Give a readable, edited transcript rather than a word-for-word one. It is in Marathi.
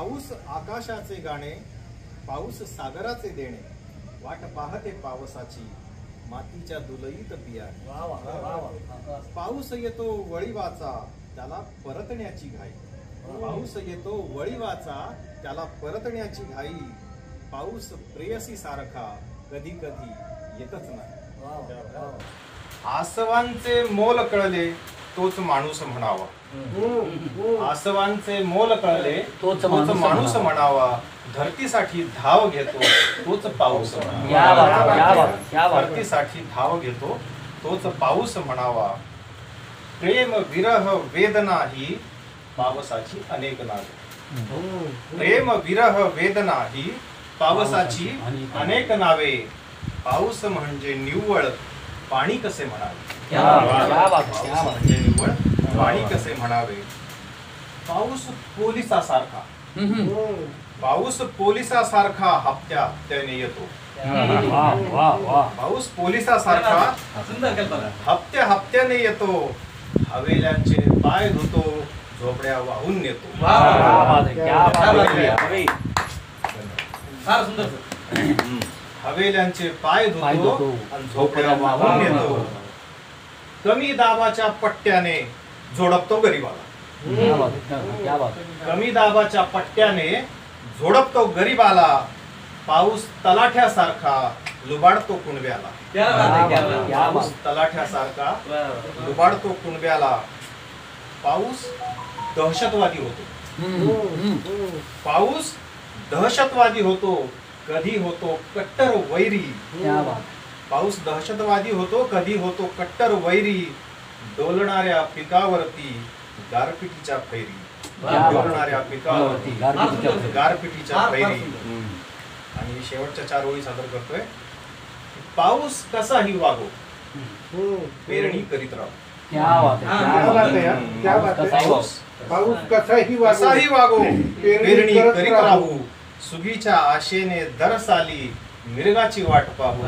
पाऊस आकाशाचे गाणे, पाऊस सागराचे देणे, वाट पाहते पावसाची मातीच्या दुलईत बियाणे. पाऊस येतो वळीवाचा, त्याला परतण्याची घाई. पाऊस येतो वळीवाचा, त्याला परतण्याची घाई. पाऊस प्रेयसी सारखा कधी कधी येतच नाही. आसवांचे मोल कळले तोच माणूस म्हणावा. आसवांचे मोल कळले तोच माणूस म्हणावा. धरतीसाठी धाव घेतो तोच पाऊस म्हणावा. धरतीसाठी धाव घेतो तोच पाऊस म्हणावा. प्रेम विरह वेदना ही पावसाची अनेक नावे. प्रेम विरह वेदना ही पावसाची अनेक नावे. पाऊस म्हणजे निव्वळ पाणी कसे म्हणावे. पाऊस म्हणजे निव्वळ पाणी कसे म्हणावे. पाऊस पोलिसासारखा, पाऊस पोलिसासारखा हप्त्याने येतो. पाऊस पोलिसासारखा हप्त्याने येतो. हवेल्यांचे पाय धुतो, झोपड्या वाहून नेतो. हवेल्यांचे पाय धुतो आणि झोपड्या वाहून नेतो. कमी दाबाच्या पट्ट्याने झोडपतो गरीबाला. कमी दाबाच्या पट्ट्याने झोडपतो गरीबाला. पाऊस तलाठ्यासारखा लुबाडतो कुणब्याला. पाऊस तलाठ्यासारखा लुबाडतो कुणब्याला. पाऊस दहशतवादी होतो. पाऊस दहशतवादी होतो, कधी होतो कट्टर वैरी. पाऊस दहशतवादी होतो, कधी होतो कट्टर वैरी. डोलणाऱ्या पिकावरती गारपिटीच्या फैरी. डोलणाऱ्या पिकावरती गारपिटीच्या फैरी. आणि शेवटच्या 4 ओळी सादर करतोय. पाऊस कसाही वागो, पेरणी करीत राहू. पाऊस कसाही वागो, पेरणी करीत राहू. सुगीच्या आशेने दर साली मिरगाची वाट पाहू.